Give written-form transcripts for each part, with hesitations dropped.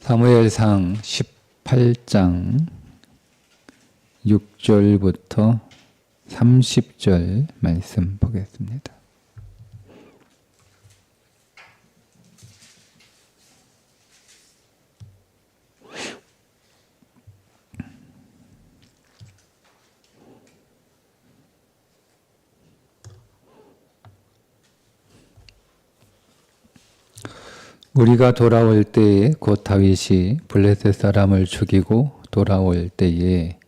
사무엘상 18장 6절부터 30절 말씀 보겠습니다. 우리가 돌아올 때에 곧 다윗이 블레셋 사람을 죽이고 돌아올 때에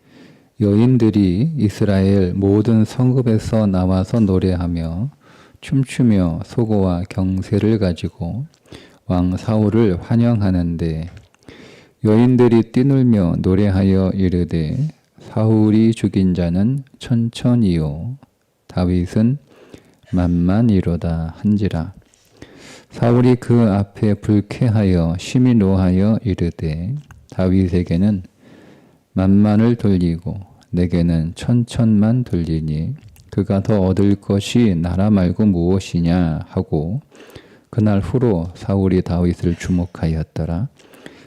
여인들이 이스라엘 모든 성읍에서 나와서 노래하며 춤추며 소고와 경새를 가지고 왕 사울을 환영하는데 여인들이 뛰놀며 노래하여 이르되 사울이 죽인 자는 천천히요 다윗은 만만이로다 한지라. 사울이 그 앞에 불쾌하여 심히 노하여 이르되 다윗에게는 만만을 돌리고 내게는 천천만 돌리니 그가 더 얻을 것이 나라 말고 무엇이냐 하고 그날 후로 사울이 다윗을 주목하였더라.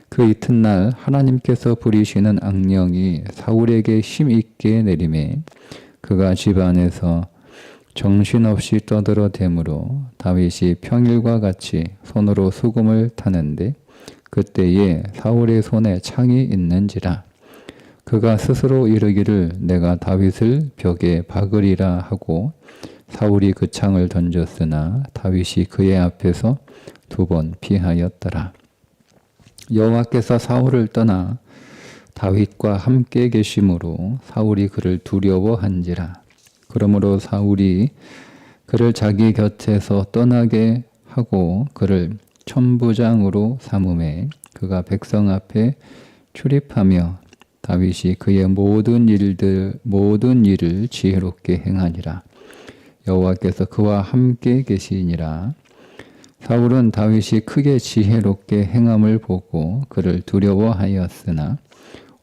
그 이튿날 하나님께서 부리시는 악령이 사울에게 힘있게 내림에 그가 집 안에서 정신없이 떠들어대므로 다윗이 평일과 같이 손으로 수금을 타는데 그때에 사울의 손에 창이 있는지라. 그가 스스로 이르기를 내가 다윗을 벽에 박으리라 하고 사울이 그 창을 던졌으나 다윗이 그의 앞에서 2번 피하였더라. 여호와께서 사울을 떠나 다윗과 함께 계심으로 사울이 그를 두려워한지라. 그러므로 사울이 그를 자기 곁에서 떠나게 하고 그를 천부장으로 삼음에 그가 백성 앞에 출입하며 다윗이 그의 모든 일을 지혜롭게 행하니라. 여호와께서 그와 함께 계시니라. 사울은 다윗이 크게 지혜롭게 행함을 보고 그를 두려워하였으나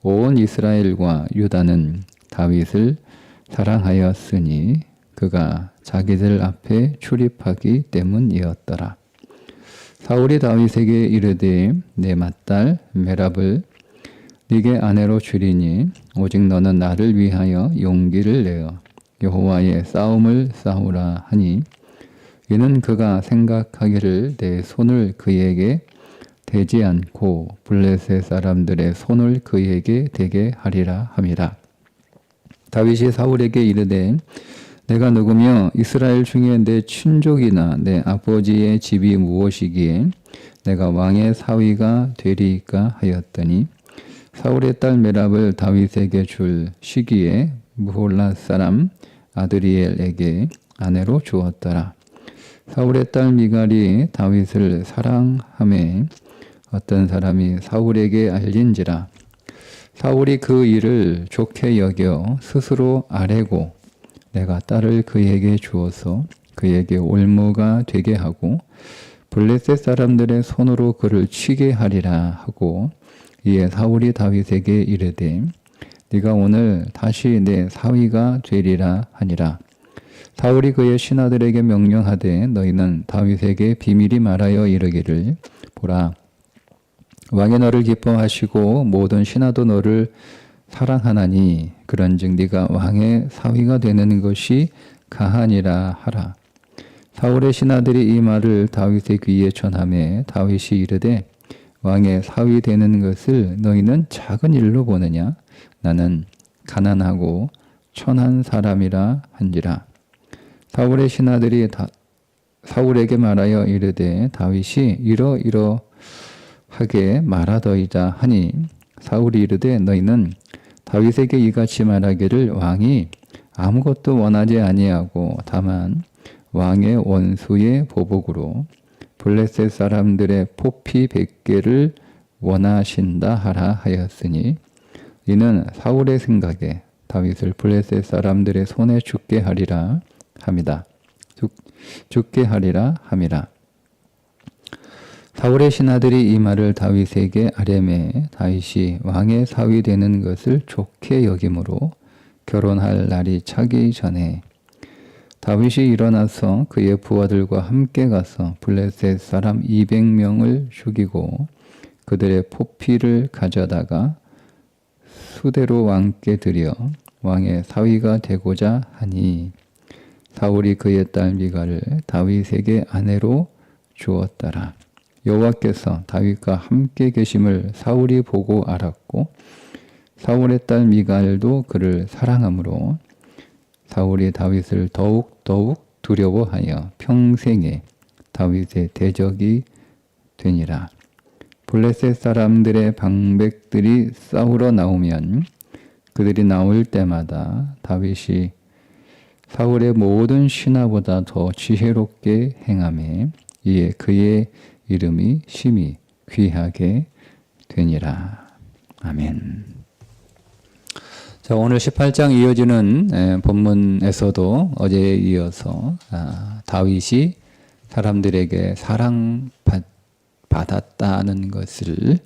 온 이스라엘과 유다는 다윗을 사랑하였으니 그가 자기들 앞에 출입하기 때문이었더라. 사울이 다윗에게 이르되 내 맏딸 메랍을 네게 아내로 주리니 오직 너는 나를 위하여 용기를 내어 여호와의 싸움을 싸우라 하니 이는 그가 생각하기를 내 손을 그에게 대지 않고 블레셋 사람들의 손을 그에게 대게 하리라 함이라. 다윗이 사울에게 이르되 내가 누구며 이스라엘 중에 내 친족이나 내 아버지의 집이 무엇이기에 내가 왕의 사위가 되리이까 하였더니 사울의 딸 메랍을 다윗에게 줄 시기에 무홀라 사람 아드리엘에게 아내로 주었더라. 사울의 딸 미갈이 다윗을 사랑하매 어떤 사람이 사울에게 알린지라. 사울이 그 일을 좋게 여겨 스스로 아뢰고 내가 딸을 그에게 주어서 그에게 올무가 되게 하고 블레셋 사람들의 손으로 그를 치게 하리라 하고 이에 사울이 다윗에게 이르되 네가 오늘 다시 내 사위가 되리라 하니라. 사울이 그의 신하들에게 명령하되 너희는 다윗에게 비밀히 말하여 이르기를 보라 왕이 너를 기뻐하시고 모든 신하도 너를 사랑하나니 그런즉 네가 왕의 사위가 되는 것이 가하니라 하라. 사울의 신하들이 이 말을 다윗의 귀에 전하매 다윗이 이르되 왕의 사위 되는 것을 너희는 작은 일로 보느냐? 나는 가난하고 천한 사람이라 한지라. 사울의 신하들이 사울에게 말하여 이르되 다윗이 이러하게 말하더이다 하니 사울이 이르되 너희는 다윗에게 이같이 말하기를 왕이 아무것도 원하지 아니하고 다만 왕의 원수의 보복으로 블레셋 사람들의 포피 100개를 원하신다 하라 하였으니 이는 사울의 생각에 다윗을 블레셋 사람들의 손에 죽게 하리라 함이다. 죽게 하리라 함이라. 사울의 신하들이 이 말을 다윗에게 아뢰매 다윗이 왕의 사위 되는 것을 좋게 여김으로 결혼할 날이 차기 전에 다윗이 일어나서 그의 부하들과 함께 가서 블레셋 사람 200명을 죽이고 그들의 포피를 가져다가 수대로 왕께 드려 왕의 사위가 되고자 하니 사울이 그의 딸 미갈을 다윗에게 아내로 주었더라. 여호와께서 다윗과 함께 계심을 사울이 보고 알았고 사울의 딸 미갈도 그를 사랑하므로 사울이 다윗을 더욱 두려워하여 평생에 다윗의 대적이 되니라. 블레셋 사람들의 방백들이 싸우러 나오면 그들이 나올 때마다 다윗이 사울의 모든 신하보다 더 지혜롭게 행하매 이에 그의 이름이 심히 귀하게 되니라. 아멘. 자, 오늘 18장 이어지는 본문에서도 어제에 이어서 다윗이 사람들에게 사랑받았다는 것을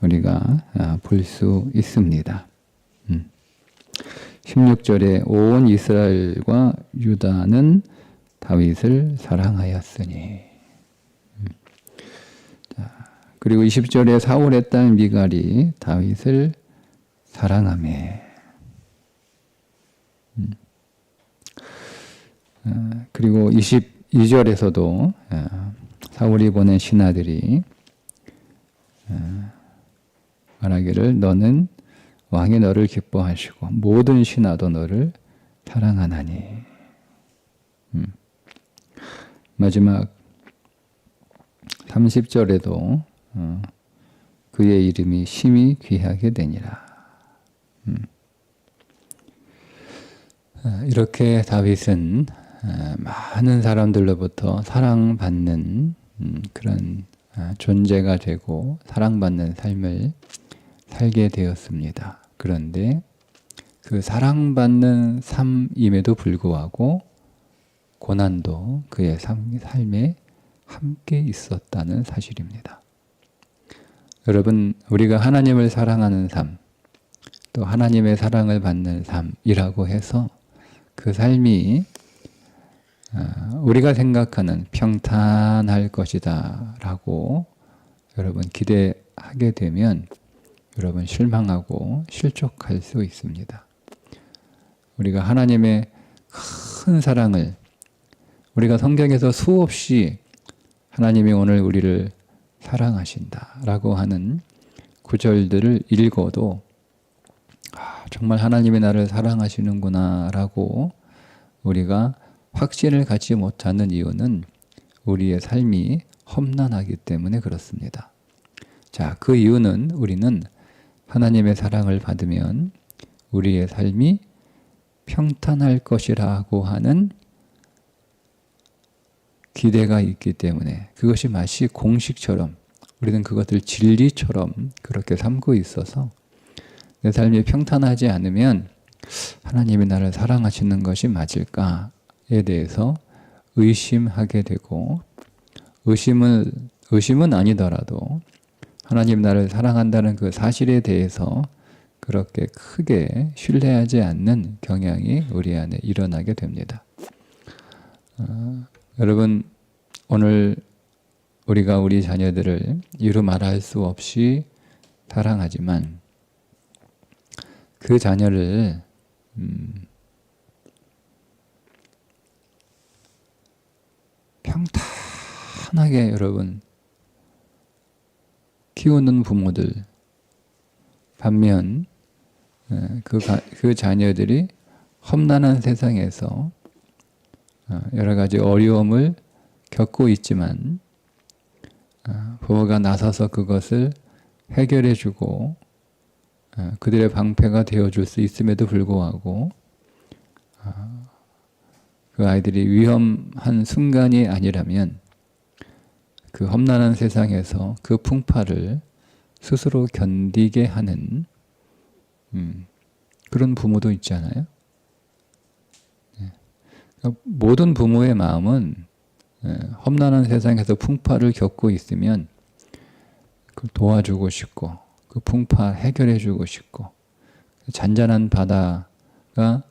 우리가 볼 수 있습니다. 16절에 온 이스라엘과 유다는 다윗을 사랑하였으니. 그리고 20절에 사울의 딸 미갈이 다윗을 사랑하며. 그리고 22절에서도 사울이 보낸 신하들이 말하기를 너는 왕이 너를 기뻐하시고 모든 신하도 너를 사랑하나니. 마지막 30절에도 그의 이름이 심히 귀하게 되니라. 이렇게 다윗은 많은 사람들로부터 사랑받는 그런 존재가 되고 사랑받는 삶을 살게 되었습니다. 그런데 그 사랑받는 삶임에도 불구하고 고난도 그의 삶에 함께 있었다는 사실입니다. 여러분, 우리가 하나님을 사랑하는 삶, 또 하나님의 사랑을 받는 삶이라고 해서 그 삶이 우리가 생각하는 평탄할 것이다 라고 여러분 기대하게 되면 여러분 실망하고 실족할 수 있습니다. 우리가 하나님의 큰 사랑을 우리가 성경에서 수없이 하나님이 오늘 우리를 사랑하신다 라고 하는 구절들을 읽어도 정말 하나님이 나를 사랑하시는구나 라고 우리가 확신을 갖지 못하는 이유는 우리의 삶이 험난하기 때문에 그렇습니다. 자, 그 이유는 우리는 하나님의 사랑을 받으면 우리의 삶이 평탄할 것이라고 하는 기대가 있기 때문에 그것이 마치 공식처럼 우리는 그것을 진리처럼 그렇게 삼고 있어서 내 삶이 평탄하지 않으면 하나님이 나를 사랑하시는 것이 맞을까에 대해서 의심하게 되고 의심은 아니더라도 하나님 나를 사랑한다는 그 사실에 대해서 그렇게 크게 신뢰하지 않는 경향이 우리 안에 일어나게 됩니다. 여러분, 오늘 우리가 우리 자녀들을 이루 말할 수 없이 사랑하지만 그 자녀를 평탄하게 여러분 키우는 부모들 반면 그 자녀들이 험난한 세상에서 여러 가지 어려움을 겪고 있지만 부모가 나서서 그것을 해결해주고 그들의 방패가 되어줄 수 있음에도 불구하고 그 아이들이 위험한 순간이 아니라면 그 험난한 세상에서 그 풍파를 스스로 견디게 하는 그런 부모도 있잖아요. 모든 부모의 마음은 험난한 세상에서 풍파를 겪고 있으면 그걸 도와주고 싶고 그 풍파 해결해주고 싶고 잔잔한 바다가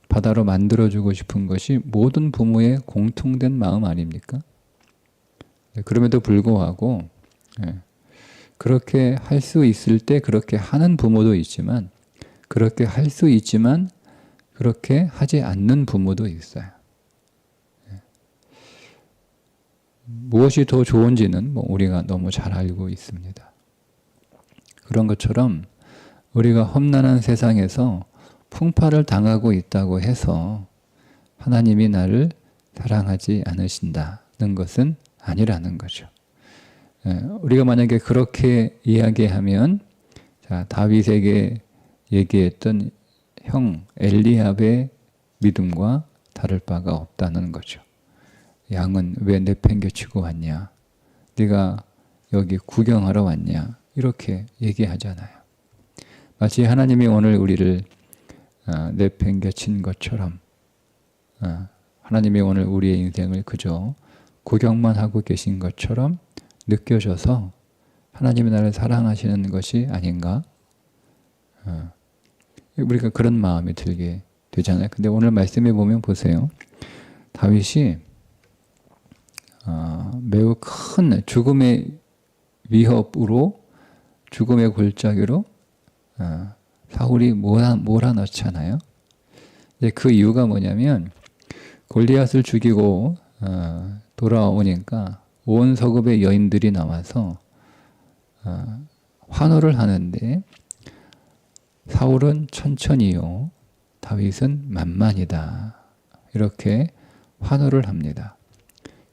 바다로 만들어주고 싶은 것이 모든 부모의 공통된 마음 아닙니까? 그럼에도 불구하고 그렇게 할 수 있을 때 그렇게 하는 부모도 있지만, 그렇게 할 수 있지만 그렇게 하지 않는 부모도 있어요. 무엇이 더 좋은지는 우리가 너무 잘 알고 있습니다. 그런 것처럼 우리가 험난한 세상에서 풍파를 당하고 있다고 해서 하나님이 나를 사랑하지 않으신다는 것은 아니라는 거죠. 우리가 만약에 그렇게 이야기하면, 자, 다윗에게 얘기했던 형 엘리압의 믿음과 다를 바가 없다는 거죠. 양은 왜 내팽개치고 왔냐? 네가 여기 구경하러 왔냐? 이렇게 얘기하잖아요. 마치 하나님이 오늘 우리를 내팽개친 것처럼, 하나님이 오늘 우리의 인생을 그저 구경만 하고 계신 것처럼 느껴져서 하나님이 나를 사랑하시는 것이 아닌가? 우리가 그런 마음이 들게 되잖아요. 근데 오늘 말씀에 보면 보세요. 다윗이 매우 큰 죽음의 위협으로, 죽음의 골짜기로 사울이 몰아넣잖아요. 그 이유가 뭐냐면, 골리앗을 죽이고 돌아오니까 온 서급의 여인들이 나와서 환호를 하는데, 사울은 천천히요, 다윗은 만만이다, 이렇게 환호를 합니다.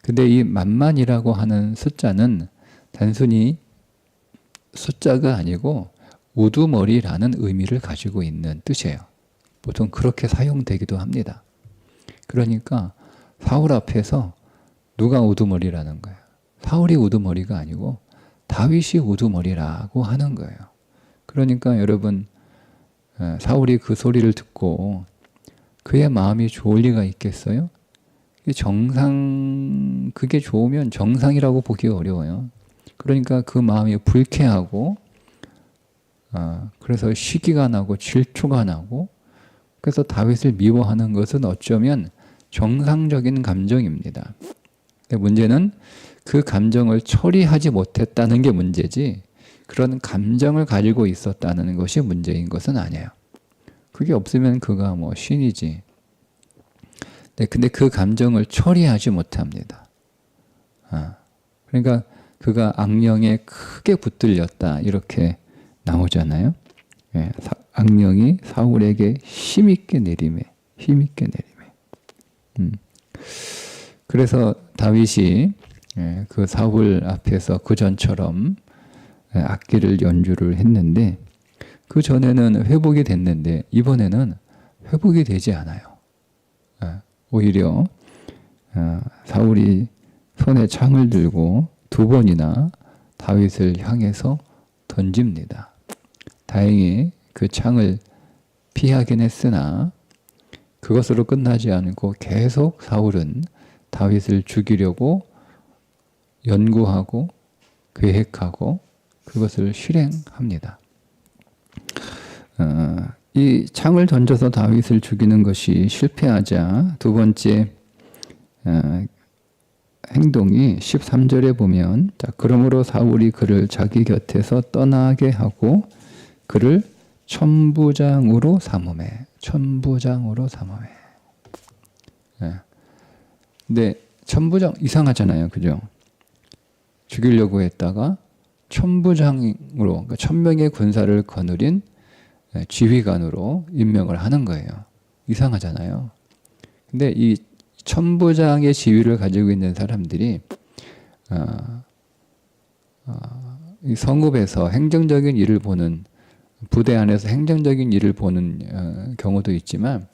근데 이 만만이라고 하는 숫자는 단순히 숫자가 아니고 우두머리라는 의미를 가지고 있는 뜻이에요. 보통 그렇게 사용되기도 합니다. 그러니까 사울 앞에서 누가 우두머리라는 거예요? 사울이 우두머리가 아니고 다윗이 우두머리라고 하는 거예요. 그러니까 여러분, 사울이 그 소리를 듣고 그의 마음이 좋을 리가 있겠어요? 그게 좋으면 정상이라고 보기 어려워요. 그러니까 그 마음이 불쾌하고, 그래서 시기가 나고 질투가 나고, 그래서 다윗을 미워하는 것은 어쩌면 정상적인 감정입니다. 근데 문제는 그 감정을 처리하지 못했다는 게 문제지, 그런 감정을 가지고 있었다는 것이 문제인 것은 아니에요. 그게 없으면 그가 신이지. 근데 그 감정을 처리하지 못합니다. 그러니까 그가 악령에 크게 붙들렸다, 이렇게 나오잖아요. 악령이 사울에게 힘있게 내림에. 그래서 다윗이 그 사울 앞에서 그 전처럼 악기를 연주를 했는데, 그 전에는 회복이 됐는데 이번에는 회복이 되지 않아요. 오히려 사울이 손에 창을 들고 2번이나 다윗을 향해서 던집니다. 다행히 그 창을 피하긴 했으나 그것으로 끝나지 않고 계속 사울은 다윗을 죽이려고 연구하고 계획하고 그것을 실행합니다. 이 창을 던져서 다윗을 죽이는 것이 실패하자 두 번째 행동이 13절에 보면, 그러므로 사울이 그를 자기 곁에서 떠나게 하고 그를 천부장으로 삼으매. 근데 천부장 이상하잖아요, 그죠? 죽이려고 했다가 천부장으로, 그러니까 1000명의 군사를 거느린 지휘관으로 임명을 하는 거예요. 이상하잖아요. 근데 이 천부장의 지위를 가지고 있는 사람들이 이 성읍에서 행정적인 일을 보는, 부대 안에서 행정적인 일을 보는 경우도 있지만,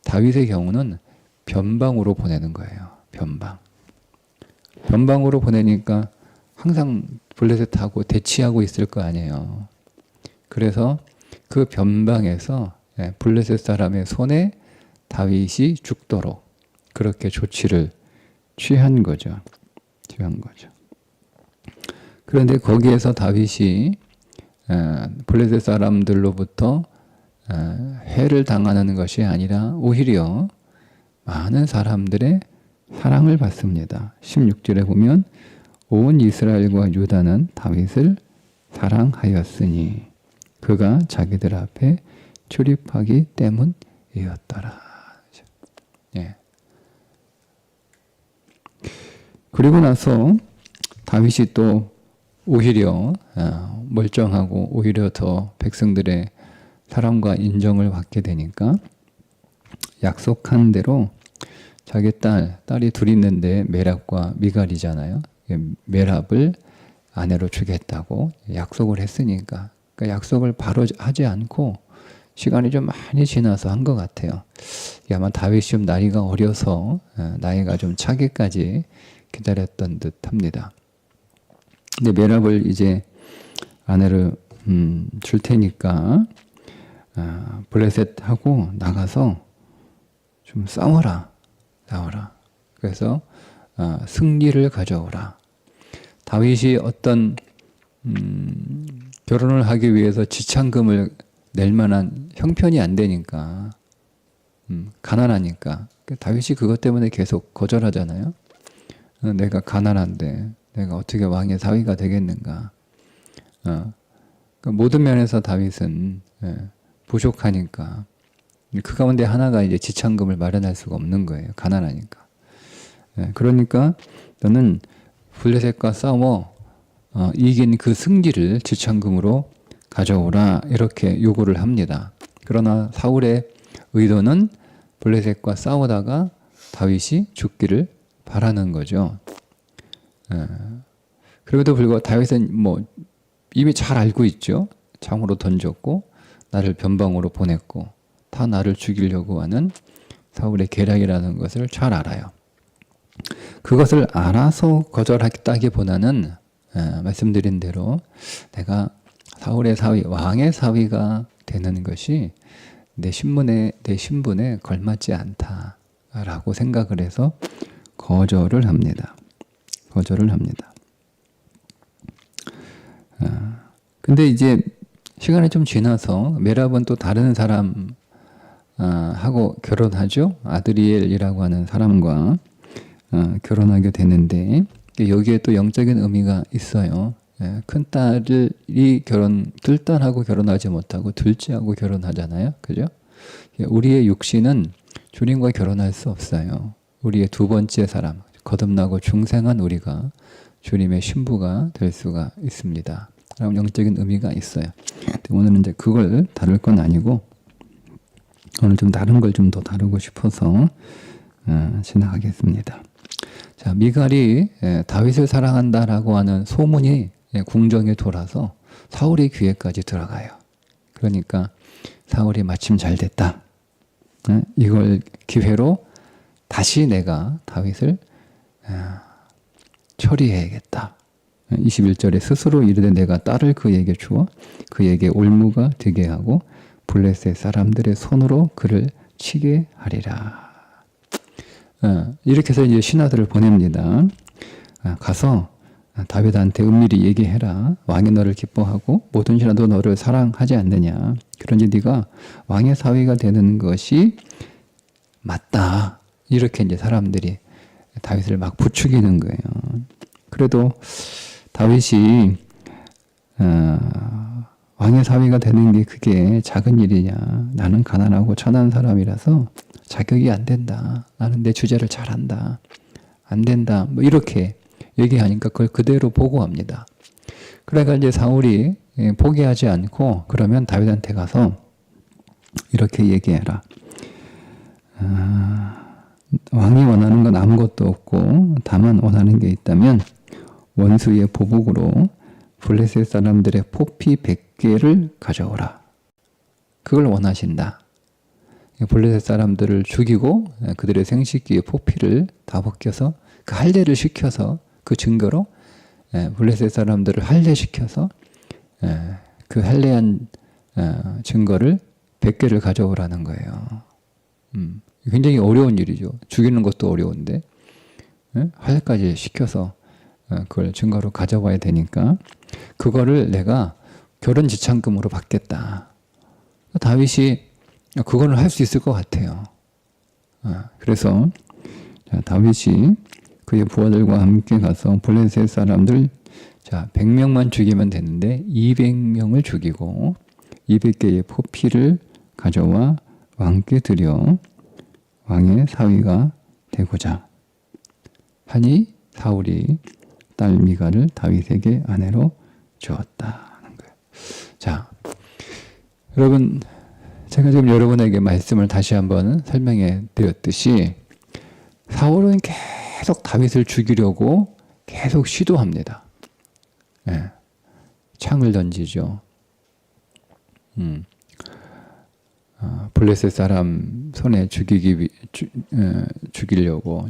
다윗의 경우는 변방으로 보내는 거예요. 변방으로 보내니까 항상 블레셋하고 대치하고 있을 거 아니에요. 그래서 그 변방에서 블레셋 사람의 손에 다윗이 죽도록 그렇게 조치를 취한 거죠. 그런데 거기에서 다윗이 블레셋 사람들로부터 해를 당하는 것이 아니라 오히려 많은 사람들의 사랑을 받습니다. 16절에 보면 온 이스라엘과 유다는 다윗을 사랑하였으니 그가 자기들 앞에 출입하기 때문이었더라. 예. 그리고 나서 다윗이 또 오히려 멀쩡하고 오히려 더 백성들의 사랑과 인정을 받게 되니까 약속한 대로 자기 딸이 둘 있는데 메랍과 미갈이잖아요. 메랍을 아내로 주겠다고 약속을 했으니까 그러니까 약속을 바로 하지 않고 시간이 좀 많이 지나서 한 것 같아요. 아마 다윗이 좀 나이가 어려서 나이가 좀 차기까지 기다렸던 듯 합니다. 근데 메랍을 이제 아내를 줄 테니까 블레셋하고 나가서 좀 싸워라. 그래서 승리를 가져오라. 다윗이 어떤 결혼을 하기 위해서 지참금을 낼 만한 형편이 안 되니까 가난하니까 다윗이 그것 때문에 계속 거절하잖아요. 내가 가난한데 내가 어떻게 왕의 사위가 되겠는가. 모든 면에서 다윗은 부족하니까 그 가운데 하나가 이제 지참금을 마련할 수가 없는 거예요. 가난하니까. 그러니까 너는 블레셋과 싸워 이긴 그 승리를 지참금으로 가져오라 이렇게 요구를 합니다. 그러나 사울의 의도는 블레셋과 싸우다가 다윗이 죽기를 바라는 거죠. 그럼에도 불구하고 다윗은 이미 잘 알고 있죠. 창으로 던졌고 나를 변방으로 보냈고 다 나를 죽이려고 하는 사울의 계략이라는 것을 잘 알아요. 그것을 알아서 거절하겠다기보다는 말씀드린 대로 내가 사울의 사위, 왕의 사위가 되는 것이 내 신분에 걸맞지 않다라고 생각을 해서 거절을 합니다. 근데 이제 시간이 좀 지나서 메랍은 또 다른 사람 하고 결혼하죠. 아드리엘이라고 하는 사람과 결혼하게 되는데 여기에 또 영적인 의미가 있어요. 큰 딸이 둘딸하고 결혼하지 못하고 둘째하고 결혼하잖아요. 그죠? 우리의 육신은 주님과 결혼할 수 없어요. 우리의 두 번째 사람, 거듭나고 중생한 우리가 주님의 신부가 될 수가 있습니다. 그럼 영적인 의미가 있어요. 오늘은 이제 그걸 다룰 건 아니고 오늘 좀 다른 걸 좀 더 다루고 싶어서 지나가겠습니다. 자, 미갈이 다윗을 사랑한다라고 하는 소문이 궁정에 돌아서 사울의 귀에까지 들어가요. 그러니까 사울이 마침 잘 됐다. 이걸 기회로 다시 내가 다윗을 처리해야겠다. 21절에 스스로 이르되 내가 딸을 그에게 주어 그에게 올무가 되게 하고 블레셋 사람들의 손으로 그를 치게 하리라. 이렇게 해서 이제 신하들을 보냅니다. 가서 다윗한테 은밀히 얘기해라. 왕이 너를 기뻐하고 모든 신하도 너를 사랑하지 않느냐. 그런지 네가 왕의 사위가 되는 것이 맞다. 이렇게 이제 사람들이 다윗을 막 부추기는 거예요. 그래도 다윗이 왕의 사위가 되는 게 그게 작은 일이냐. 나는 가난하고 천한 사람이라서 자격이 안 된다. 나는 내 주제를 잘한다. 안 된다. 이렇게 얘기하니까 그걸 그대로 보고합니다. 그러니까 이제 사울이 포기하지 않고 그러면 다윗한테 가서 이렇게 얘기해라. 왕이 원하는 건 아무것도 없고 다만 원하는 게 있다면 원수의 보복으로 블레셋 사람들의 포피 100개를 가져오라. 그걸 원하신다. 블레셋 사람들을 죽이고 그들의 생식기의 포피를 다 벗겨서 그 할례를 시켜서 그 증거로 블레셋 사람들을 할례시켜서 그 할례한 증거를 100개를 가져오라는 거예요. 굉장히 어려운 일이죠. 죽이는 것도 어려운데 할례까지 시켜서 그걸 증거로 가져와야 되니까 그거를 내가 결혼 지참금으로 받겠다. 다윗이 그거는 할 수 있을 것 같아요. 그래서 다윗이 그의 부하들과 함께 가서 블레셋 사람들 자, 100명만 죽이면 되는데 200명을 죽이고 200개의 포피를 가져와 왕께 드려 왕의 사위가 되고자 하니 사울이 딸 미갈을 다윗에게 아내로 주었다 하는 거예요. 자, 여러분, 제가 지금 여러분에게 말씀을 다시 한번 설명해 드렸듯이 사울은 계속 다윗을 죽이려고 계속 시도합니다. 예, 창을 던지죠. 블레셋 사람 손에 죽이려고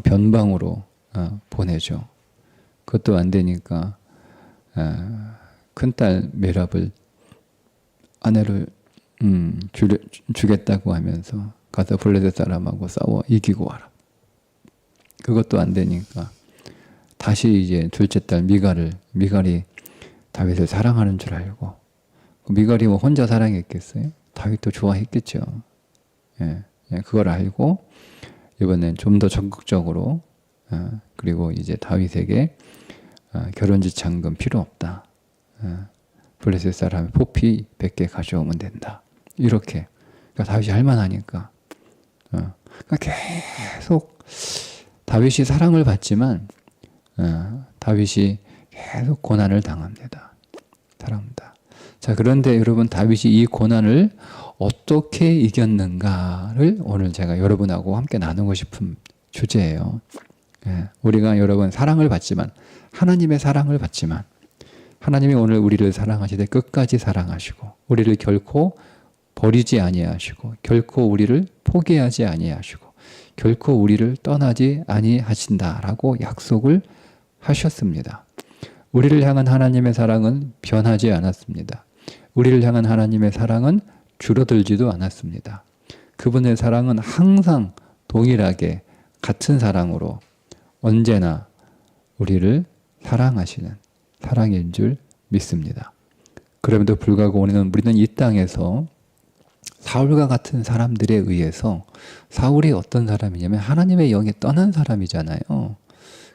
변방으로 보내죠. 그것도 안 되니까 큰딸 메랍을 아내를 주겠다고 하면서 가서 블레셋 사람하고 싸워 이기고 와라. 그것도 안 되니까 다시 이제 둘째 딸 미갈이 다윗을 사랑하는 줄 알고, 미갈이 뭐 혼자 사랑했겠어요? 다윗도 좋아했겠죠. 예, 그걸 알고 이번엔 좀 더 적극적으로 그리고 이제 다윗에게 결혼지 잔금 필요 없다. 블레셋 사람의 포피 100개 가져오면 된다. 이렇게. 그러니까 다윗이 할만하니까. 그러니까 계속 다윗이 사랑을 받지만 다윗이 계속 고난을 당합니다. 사랑합니다. 자, 그런데 여러분, 다윗이 이 고난을 어떻게 이겼는가를 오늘 제가 여러분하고 함께 나누고 싶은 주제예요. 우리가 여러분 사랑을 받지만, 하나님의 사랑을 받지만, 하나님이 오늘 우리를 사랑하시되 끝까지 사랑하시고 우리를 결코 버리지 아니하시고 결코 우리를 포기하지 아니하시고 결코 우리를 떠나지 아니하신다라고 약속을 하셨습니다. 우리를 향한 하나님의 사랑은 변하지 않았습니다. 우리를 향한 하나님의 사랑은 줄어들지도 않았습니다. 그분의 사랑은 항상 동일하게 같은 사랑으로 언제나 우리를 사랑하시는 사랑인 줄 믿습니다. 그럼에도 불구하고 우리는 이 땅에서 사울과 같은 사람들에 의해서, 사울이 어떤 사람이냐면 하나님의 영이 떠난 사람이잖아요.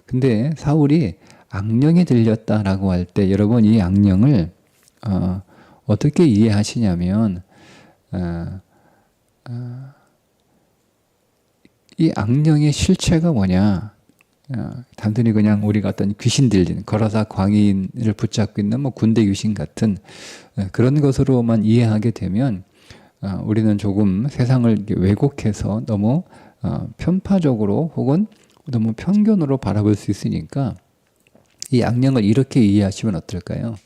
근데 사울이 악령이 들렸다라고 할 때 여러분, 이 악령을 어떻게 이해하시냐면 이 악령의 실체가 뭐냐, 단순히 그냥 우리가 어떤 귀신 들린, 걸어서 광인을 붙잡고 있는 뭐 군대 귀신 같은 그런 것으로만 이해하게 되면 우리는 조금 세상을 왜곡해서 너무 편파적으로 혹은 너무 편견으로 바라볼 수 있으니까 이 악령을 이렇게 이해하시면 어떨까요?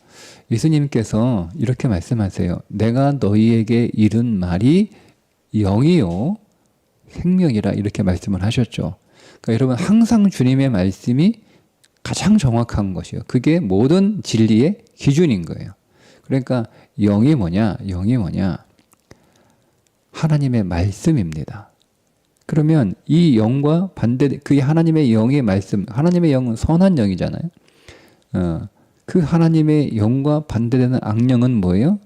예수님께서 이렇게 말씀하세요. 내가 너희에게 이른 말이 영이요 생명이라, 이렇게 말씀을 하셨죠. 그러니까 여러분, 항상 주님의 말씀이 가장 정확한 것이요. 그게 모든 진리의 기준인 거예요. 그러니까 영이 뭐냐? 영이 뭐냐? 하나님의 말씀입니다. 그러면 이 영과 반대, 그 하나님의 영의 말씀, 하나님의 영은 선한 영이잖아요. 그 하나님의 영과 반대되는 악령은 뭐예요?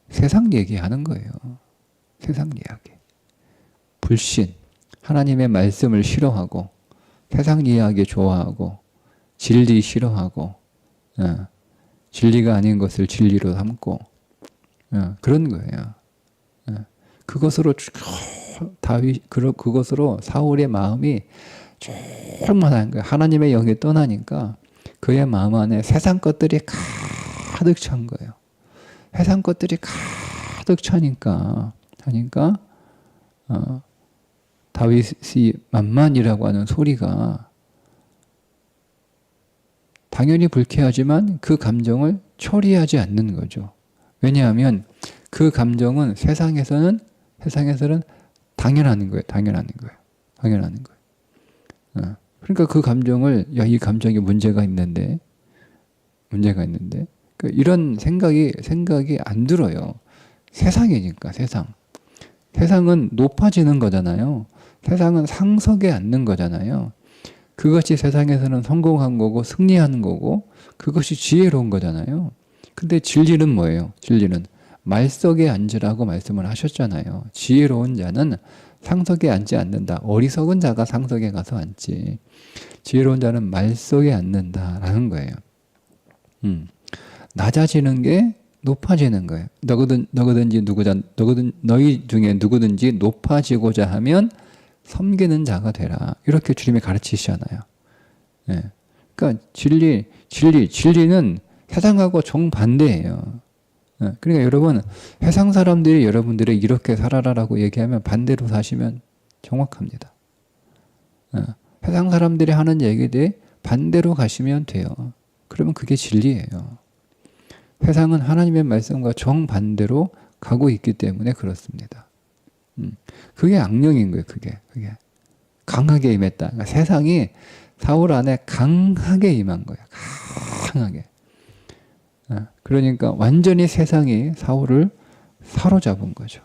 세상 얘기하는 거예요. 세상 이야기. 불신, 하나님의 말씀을 싫어하고, 세상 이야기 좋아하고, 진리 싫어하고, 진리가 아닌 것을 진리로 삼고, 그런 거예요. 그것으로 그것으로 사울의 마음이 충만한 거예요. 하나님의 영이 떠나니까 그의 마음 안에 세상 것들이 가득 찬 거예요. 세상 것들이 가득 차니까 다윗이 만만이라고 하는 소리가 당연히 불쾌하지만 그 감정을 처리하지 않는 거죠. 왜냐하면 그 감정은 세상에서는 당연한 거예요. 그러니까 그 감정을, 이 감정에 문제가 있는데 이런 생각이 안 들어요. 세상이니까. 세상은 높아지는 거잖아요. 세상은 상석에 앉는 거잖아요. 그것이 세상에서는 성공한 거고 승리하는 거고 그것이 지혜로운 거잖아요. 근데 진리는 뭐예요? 진리는 말석에 앉으라고 말씀을 하셨잖아요. 지혜로운 자는 상석에 앉지 않는다. 어리석은 자가 상석에 가서 앉지. 지혜로운 자는 말석에 앉는다라는 거예요. 낮아지는 게 높아지는 거예요. 너희 중에 누구든지 높아지고자 하면 섬기는 자가 되라. 이렇게 주님이 가르치시잖아요. 예. 그러니까 진리는 세상하고 정반대예요. 예. 그러니까 여러분, 세상 사람들이 여러분들이 이렇게 살아라라고 얘기하면 반대로 사시면 정확합니다. 예. 세상 사람들이 하는 얘기들이 반대로 가시면 돼요. 그러면 그게 진리예요. 세상은 하나님의 말씀과 정반대로 가고 있기 때문에 그렇습니다. 그게 악령인 거예요. 그게 강하게 임했다. 그러니까 세상이 사울 안에 강하게 임한 거예요. 강하게. 그러니까 완전히 세상이 사울을 사로잡은 거죠.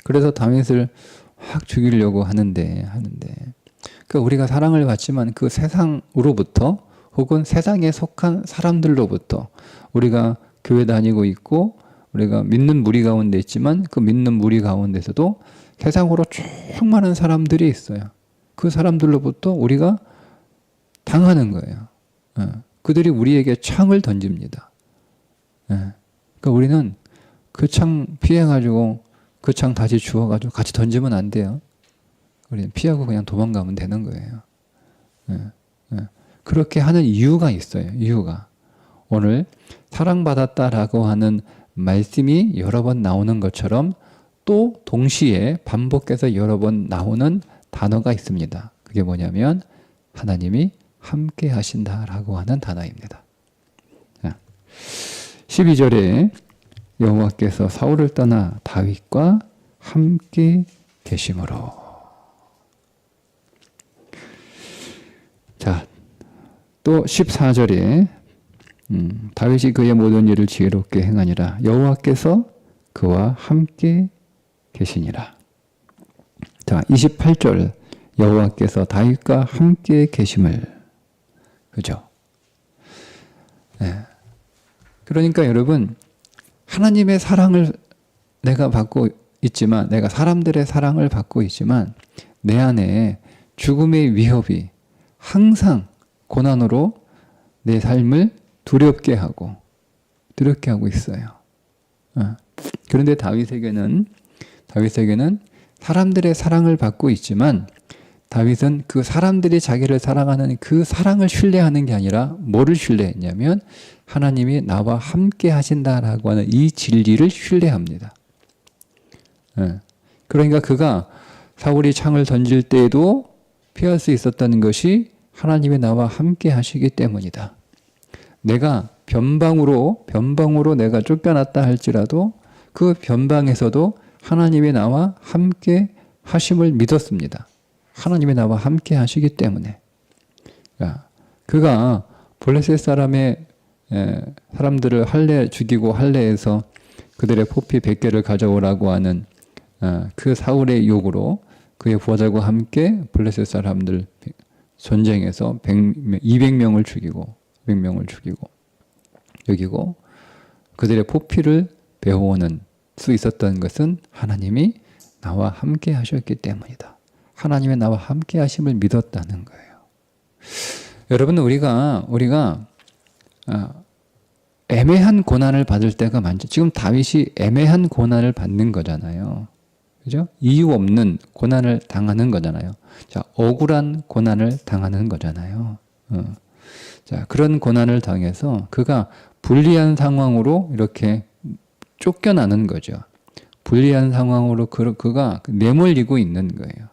그래서 다윗을 확 죽이려고 하는데 그러니까 우리가 사랑을 받지만 그 세상으로부터 혹은 세상에 속한 사람들로부터, 우리가 교회 다니고 있고 우리가 믿는 무리 가운데 있지만 그 믿는 무리 가운데서도 세상으로 쭉 많은 사람들이 있어요. 그 사람들로부터 우리가 당하는 거예요. 그들이 우리에게 창을 던집니다. 그러니까 우리는 그 창 피해가지고 그 창 다시 주워가지고 같이 던지면 안 돼요. 우리는 피하고 그냥 도망가면 되는 거예요. 그렇게 하는 이유가 있어요. 이유가. 오늘 사랑받았다라고 하는 말씀이 여러 번 나오는 것처럼 또 동시에 반복해서 여러 번 나오는 단어가 있습니다. 그게 뭐냐면 하나님이 함께 하신다라고 하는 단어입니다. 12절에 여호와께서 사울을 떠나 다윗과 함께 계심으로. 자, 또 14절에 다윗이 그의 모든 일을 지혜롭게 행하니라. 여호와께서 그와 함께 계시니라. 자, 28절 여호와께서 다윗과 함께 계심을. 그죠? 네. 그러니까 여러분, 하나님의 사랑을 내가 받고 있지만, 내가 사람들의 사랑을 받고 있지만 내 안에 죽음의 위협이 항상 고난으로 내 삶을 두렵게 하고 있어요. 그런데 다윗에게는 사람들의 사랑을 받고 있지만 다윗은 그 사람들이 자기를 사랑하는 그 사랑을 신뢰하는 게 아니라 뭐를 신뢰했냐면 하나님이 나와 함께 하신다라고 하는 이 진리를 신뢰합니다. 그러니까 그가 사울이 창을 던질 때에도 피할 수 있었다는 것이 하나님이 나와 함께 하시기 때문이다. 내가 변방으로 내가 쫓겨났다 할지라도 그 변방에서도 하나님이 나와 함께 하심을 믿었습니다. 하나님이 나와 함께 하시기 때문에. 그가 블레셋 사람들을 죽이고 할례해서 그들의 포피 100개를 가져오라고 하는 그 사울의 요구로 그의 부하들과 함께 블레셋 사람들 전쟁에서 200명을 죽이고 여기고 그들의 포피를 베어오는 수 있었던 것은 하나님이 나와 함께 하셨기 때문이다. 하나님의 나와 함께 하심을 믿었다는 거예요. 여러분, 우리가 애매한 고난을 받을 때가 많죠. 지금 다윗이 애매한 고난을 받는 거잖아요. 그죠? 이유 없는 고난을 당하는 거잖아요. 자, 억울한 고난을 당하는 거잖아요. 자, 그런 고난을 당해서 그가 불리한 상황으로 이렇게 쫓겨나는 거죠. 불리한 상황으로 그가 내몰리고 있는 거예요.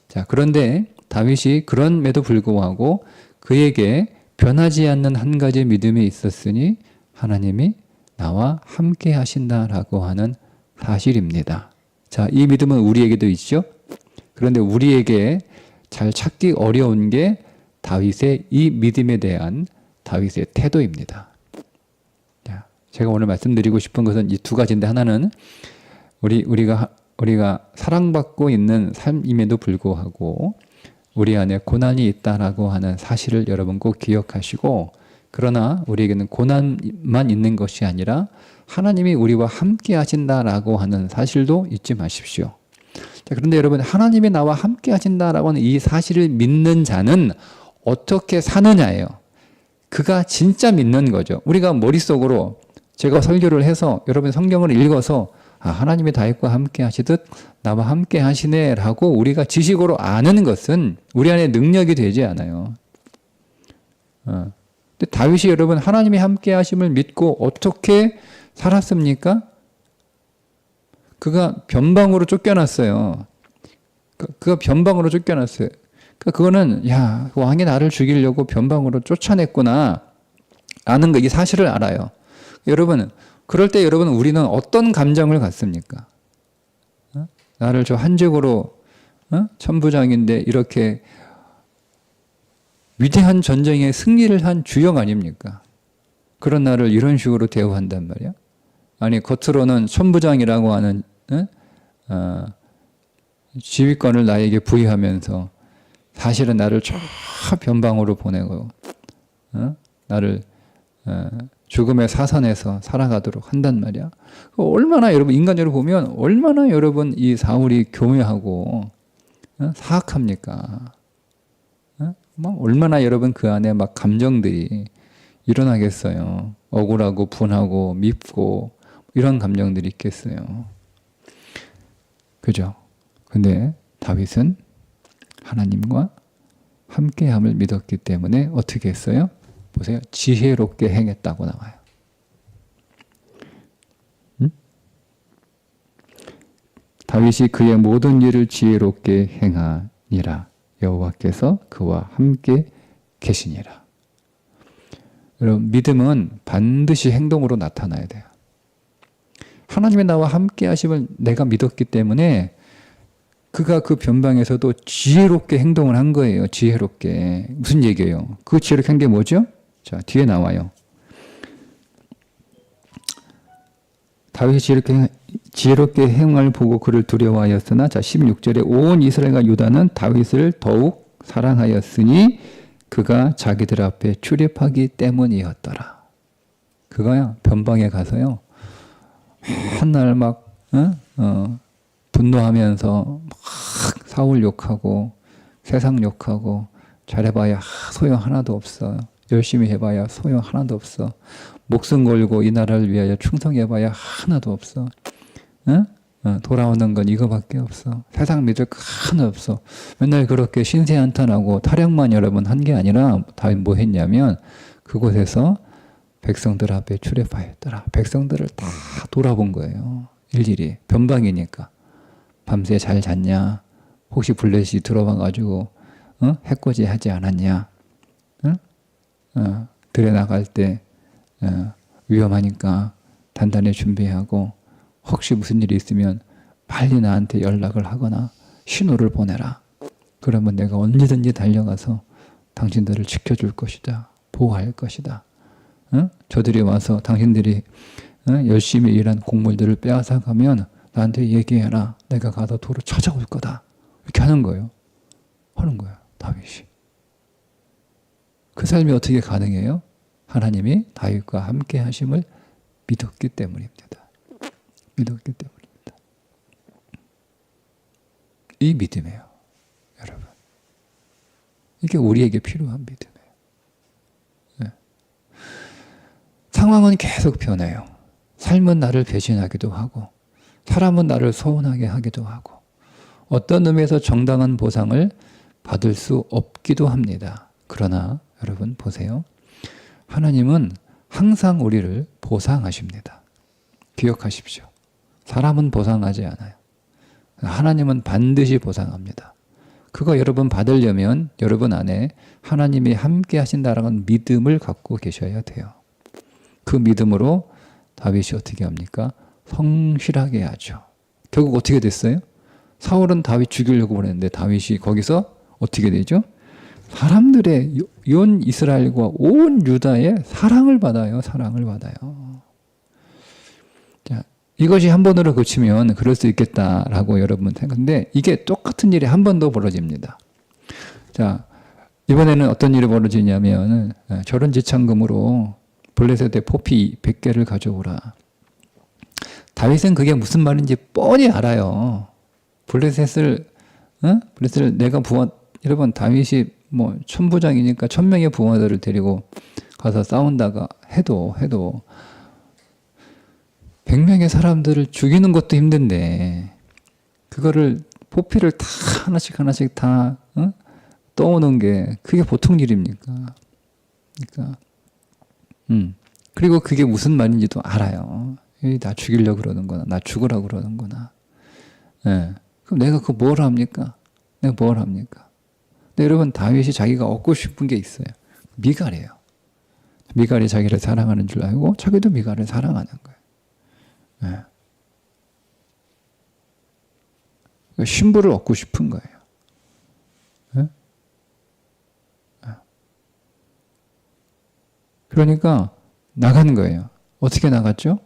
자, 그런데 다윗이 그럼에도 불구하고 그에게 변하지 않는 한 가지 믿음이 있었으니 하나님이 나와 함께 하신다라고 하는 사실입니다. 자, 이 믿음은 우리에게도 있죠. 그런데 우리에게 잘 찾기 어려운 게 다윗의 이 믿음에 대한 다윗의 태도입니다. 자, 제가 오늘 말씀드리고 싶은 것은 이 두 가지인데, 하나는 우리가 사랑받고 있는 삶임에도 불구하고 우리 안에 고난이 있다라고 하는 사실을 여러분 꼭 기억하시고, 그러나 우리에게는 고난만 있는 것이 아니라 하나님이 우리와 함께 하신다라고 하는 사실도 잊지 마십시오. 자, 그런데 여러분, 하나님이 나와 함께 하신다라고 하는 이 사실을 믿는 자는 어떻게 사느냐예요. 그가 진짜 믿는 거죠. 우리가 머릿속으로 제가 설교를 해서 여러분 성경을 읽어서 하나님이 다윗과 함께 하시듯 나와 함께 하시네 라고 우리가 지식으로 아는 것은 우리 안에 능력이 되지 않아요. 근데 다윗이 여러분 하나님이 함께 하심을 믿고 어떻게 살았습니까? 그가 변방으로 쫓겨났어요. 그가 변방으로 쫓겨났어요. 그거는 왕이 나를 죽이려고 변방으로 쫓아냈구나 라는 거, 이 사실을 알아요. 여러분 그럴 때 여러분 우리는 어떤 감정을 갖습니까? 나를 저 한적으로 천부장인데 이렇게 위대한 전쟁에 승리를 한 주역 아닙니까? 그런 나를 이런 식으로 대우한단 말이야. 아니 겉으로는 천부장이라고 하는 지휘권을 나에게 부여하면서 사실은 나를 저 변방으로 보내고 나를 죽음의 사선에서 살아가도록 한단 말이야. 얼마나 여러분 인간적으로 보면 얼마나 여러분 이 사울이 교묘하고 사악합니까? 얼마나 여러분 그 안에 막 감정들이 일어나겠어요. 억울하고 분하고 밉고 이런 감정들이 있겠어요. 그죠? 근데 다윗은 하나님과 함께함을 믿었기 때문에 어떻게 했어요? 보세요. 지혜롭게 행했다고 나와요. 다윗이 그의 모든 일을 지혜롭게 행하니라. 여호와께서 그와 함께 계시니라. 여러분 믿음은 반드시 행동으로 나타나야 돼요. 하나님의 나와 함께 하심을 내가 믿었기 때문에 그가 그 변방에서도 지혜롭게 행동을 한 거예요. 지혜롭게. 무슨 얘기예요? 그 지혜롭게 한 게 뭐죠? 자, 뒤에 나와요. 다윗이 지혜롭게 행을 보고 그를 두려워하였으나, 자 16절에 온 이스라엘과 유다는 다윗을 더욱 사랑하였으니 그가 자기들 앞에 출입하기 때문이었더라. 그가요 변방에 가서요 한날 막 분노하면서 막 사울 욕하고 세상 욕하고 잘해봐야 소용 하나도 없어. 열심히 해봐야 소용 하나도 없어. 목숨 걸고 이 나라를 위하여 충성해봐야 하나도 없어. 돌아오는 건 이거밖에 없어. 세상 믿을 거 하나 없어. 맨날 그렇게 신세한탄하고 타령만 여러분 한 게 아니라 다 뭐 했냐면 그곳에서 백성들 앞에 출입하였더라. 백성들을 다 돌아본 거예요. 일일이. 변방이니까. 밤새 잘 잤냐? 혹시 블레셋이 들어와가지고 해코지 하지 않았냐? 들에 나갈 때 위험하니까 단단히 준비하고 혹시 무슨 일이 있으면 빨리 나한테 연락을 하거나 신호를 보내라. 그러면 내가 언제든지 달려가서 당신들을 지켜줄 것이다. 보호할 것이다. 저들이 와서 당신들이 열심히 일한 곡물들을 빼앗아 가면 나한테 얘기해라. 내가 가서 도로 찾아올 거다. 이렇게 하는 거예요. 하는 거예요. 다윗이. 그 삶이 어떻게 가능해요? 하나님이 다윗과 함께 하심을 믿었기 때문입니다. 믿었기 때문입니다. 이 믿음이에요. 여러분. 이게 우리에게 필요한 믿음이에요. 네. 상황은 계속 변해요. 삶은 나를 배신하기도 하고 사람은 나를 소원하게 하기도 하고 어떤 의미에서 정당한 보상을 받을 수 없기도 합니다. 그러나 여러분 보세요. 하나님은 항상 우리를 보상하십니다. 기억하십시오. 사람은 보상하지 않아요. 하나님은 반드시 보상합니다. 그거 여러분 받으려면 여러분 안에 하나님이 함께 하신다라는 믿음을 갖고 계셔야 돼요. 그 믿음으로 다윗이 어떻게 합니까? 성실하게 하죠. 결국 어떻게 됐어요? 사울은 다윗 죽이려고 보냈는데 다윗이 거기서 어떻게 되죠? 사람들의 온 이스라엘과 온 유다의 사랑을 받아요. 사랑을 받아요. 자, 이것이 한 번으로 그치면 그럴 수 있겠다라고 여러분 생각하는데 이게 똑같은 일이 한 번 더 벌어집니다. 자, 이번에는 어떤 일이 벌어지냐면 절은지창금으로 블레셋의 포피 100개를 가져오라. 다윗은 그게 무슨 말인지 뻔히 알아요. 블레셋을 내가 여러분 다윗이 뭐 천부장이니까 1000명의 부하들을 데리고 가서 싸운다가 해도 100명의 사람들을 죽이는 것도 힘든데 그거를 포피를 다 하나씩 다 떠오는 게 그게 보통 일입니까? 그러니까 그리고 그게 무슨 말인지도 알아요. 나 죽이려고 그러는구나. 나 죽으라고 그러는구나. 예. 그럼 내가 그거 뭘 합니까? 내가 뭘 합니까? 근데 여러분 다윗이 자기가 얻고 싶은 게 있어요. 미갈이에요. 미갈이 자기를 사랑하는 줄 알고 자기도 미갈을 사랑하는 거예요. 예. 신부를 얻고 싶은 거예요. 예? 그러니까 나간 거예요. 어떻게 나갔죠?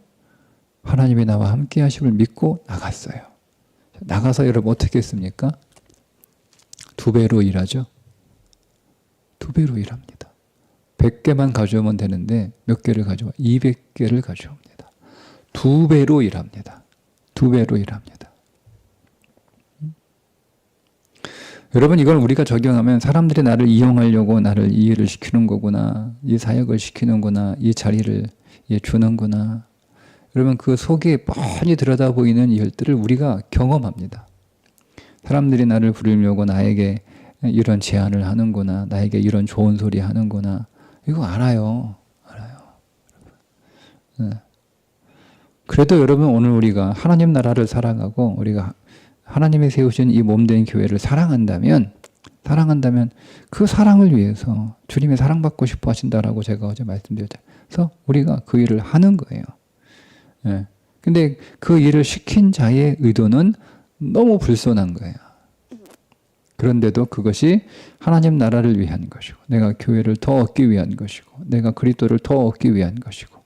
하나님이 나와 함께 하심을 믿고 나갔어요. 나가서 여러분 어떻게 했습니까? 2배로 일하죠. 2배로 일합니다. 100개만 가져오면 되는데 몇 개를 가져와? 200개를 가져옵니다. 2배로 일합니다. 2배로 일합니다. 여러분 이걸 우리가 적용하면 사람들이 나를 이용하려고 나를 이해를 시키는 거구나. 이 사역을 시키는구나. 이 자리를 주는구나. 여러분 그 속에 뻔히 들여다 보이는 일들을 우리가 경험합니다. 사람들이 나를 부리려고 나에게 이런 제안을 하는구나. 나에게 이런 좋은 소리 하는구나. 이거 알아요. 네. 그래도 여러분 오늘 우리가 하나님 나라를 사랑하고 우리가 하나님이 세우신 이 몸된 교회를 사랑한다면 그 사랑을 위해서 주님의 사랑받고 싶어 하신다라고 제가 어제 말씀드렸죠. 그래서 우리가 그 일을 하는 거예요. 예. 근데 그 일을 시킨 자의 의도는 너무 불손한 거예요. 그런데도 그것이 하나님 나라를 위한 것이고 내가 교회를 더 얻기 위한 것이고 내가 그리스도를 더 얻기 위한 것이고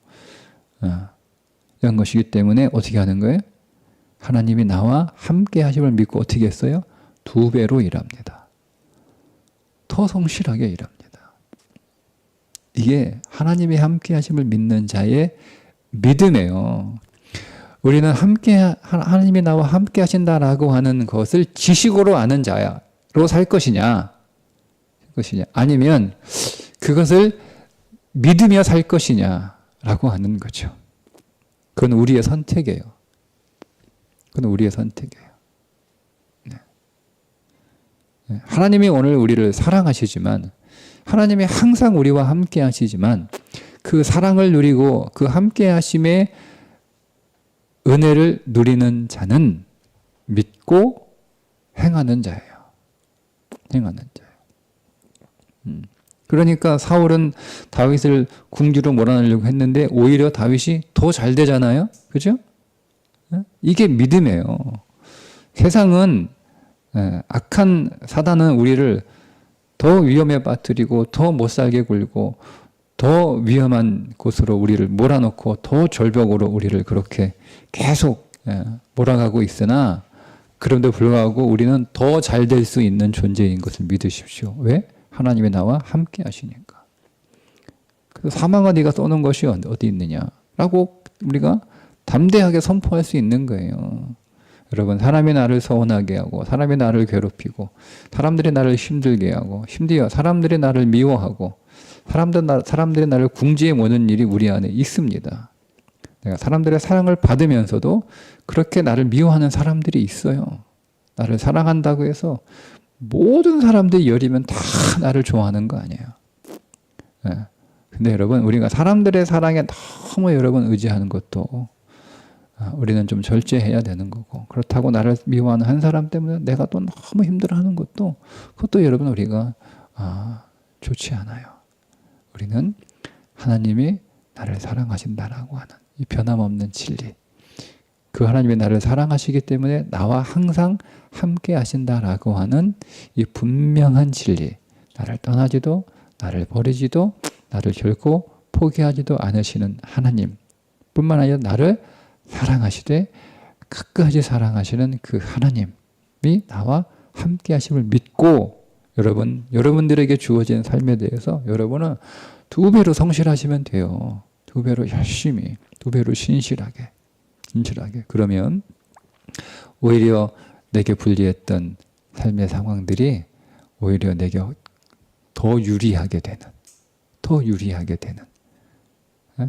이런 것이기 때문에 어떻게 하는 거예요? 하나님이 나와 함께 하심을 믿고 어떻게 했어요? 2배로 일합니다. 더 성실하게 일합니다. 이게 하나님이 함께 하심을 믿는 자의 믿음이에요. 우리는 하나님이 나와 함께 하신다라고 하는 것을 지식으로 아는 자로 살 것이냐 아니면 그것을 믿으며 살 것이냐라고 하는 거죠. 그건 우리의 선택이에요. 네. 하나님이 오늘 우리를 사랑하시지만 하나님이 항상 우리와 함께 하시지만 그 사랑을 누리고 그 함께 하심의 은혜를 누리는 자는 믿고 행하는 자예요. 그러니까 사울은 다윗을 궁지로 몰아내려고 했는데 오히려 다윗이 더 잘 되잖아요. 그죠? 이게 믿음이에요. 세상은 악한 사단은 우리를 더 위험에 빠뜨리고 더 못살게 굴고 더 위험한 곳으로 우리를 몰아넣고 더 절벽으로 우리를 그렇게 계속 몰아가고 있으나 그런데 불구하고 우리는 더 잘 될 수 있는 존재인 것을 믿으십시오. 왜? 하나님이 나와 함께 하시니까. 그 사망아 네가 쏘는 것이 어디 있느냐라고 우리가 담대하게 선포할 수 있는 거예요. 여러분 사람이 나를 서운하게 하고 사람이 나를 괴롭히고 사람들이 나를 힘들게 하고 심지어 사람들이 나를 미워하고 사람들이 나를 궁지에 모는 일이 우리 안에 있습니다. 내가 사람들의 사랑을 받으면서도 그렇게 나를 미워하는 사람들이 있어요. 나를 사랑한다고 해서 모든 사람들이 열이면 다 나를 좋아하는 거 아니에요. 근데 여러분 우리가 사람들의 사랑에 너무 여러분 의지하는 것도 우리는 좀 절제해야 되는 거고 그렇다고 나를 미워하는 한 사람 때문에 내가 또 너무 힘들어하는 것도 그것도 여러분 우리가 좋지 않아요. 우리는 하나님이 나를 사랑하신다라고 하는 이 변함없는 진리 그 하나님이 나를 사랑하시기 때문에 나와 항상 함께 하신다라고 하는 이 분명한 진리 나를 떠나지도 나를 버리지도 나를 결코 포기하지도 않으시는 하나님 뿐만 아니라 나를 사랑하시되 끝까지 사랑하시는 그 하나님이 나와 함께 하심을 믿고 여러분들에게 주어진 삶에 대해서 여러분은 2배로 성실하시면 돼요. 2배로 열심히 2배로 신실하게 그러면 오히려 내게 불리했던 삶의 상황들이 오히려 내게 더 유리하게 되는,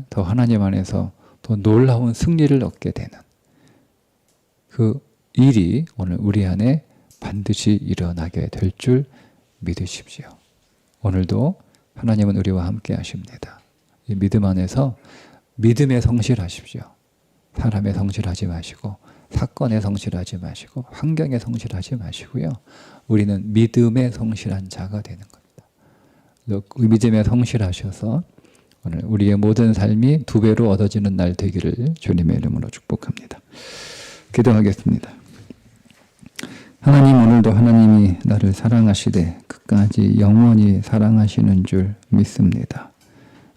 더 하나님 안에서 더 놀라운 승리를 얻게 되는 그 일이 오늘 우리 안에 반드시 일어나게 될 줄 믿으십시오. 오늘도 하나님은 우리와 함께 하십니다. 이 믿음 안에서 믿음에 성실하십시오. 사람에 성실하지 마시고 사건에 성실하지 마시고 환경에 성실하지 마시고요. 우리는 믿음에 성실한 자가 되는 겁니다. 그 믿음에 성실하셔서 오늘 우리의 모든 삶이 2배로 얻어지는 날 되기를 주님의 이름으로 축복합니다. 기도하겠습니다. 하나님, 오늘도 하나님이 나를 사랑하시되 끝까지 영원히 사랑하시는 줄 믿습니다.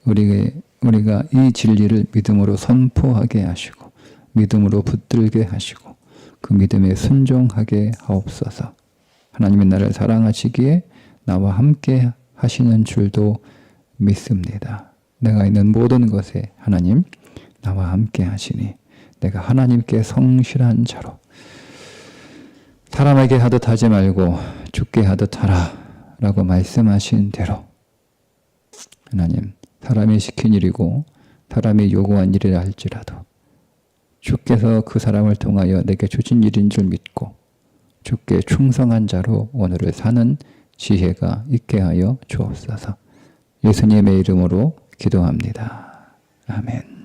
우리가 이 진리를 믿음으로 선포하게 하시고 믿음으로 붙들게 하시고 그 믿음에 순종하게 하옵소서. 하나님이 나를 사랑하시기에 나와 함께 하시는 줄도 믿습니다. 내가 있는 모든 것에 하나님 나와 함께 하시니 내가 하나님께 성실한 자로 사람에게 하듯 하지 말고 주께 하듯 하라 라고 말씀하신 대로 하나님, 사람이 시킨 일이고 사람이 요구한 일이라 할지라도 주께서 그 사람을 통하여 내게 주신 일인 줄 믿고 주께 충성한 자로 오늘을 사는 지혜가 있게 하여 주옵소서. 예수님의 이름으로 기도합니다. 아멘.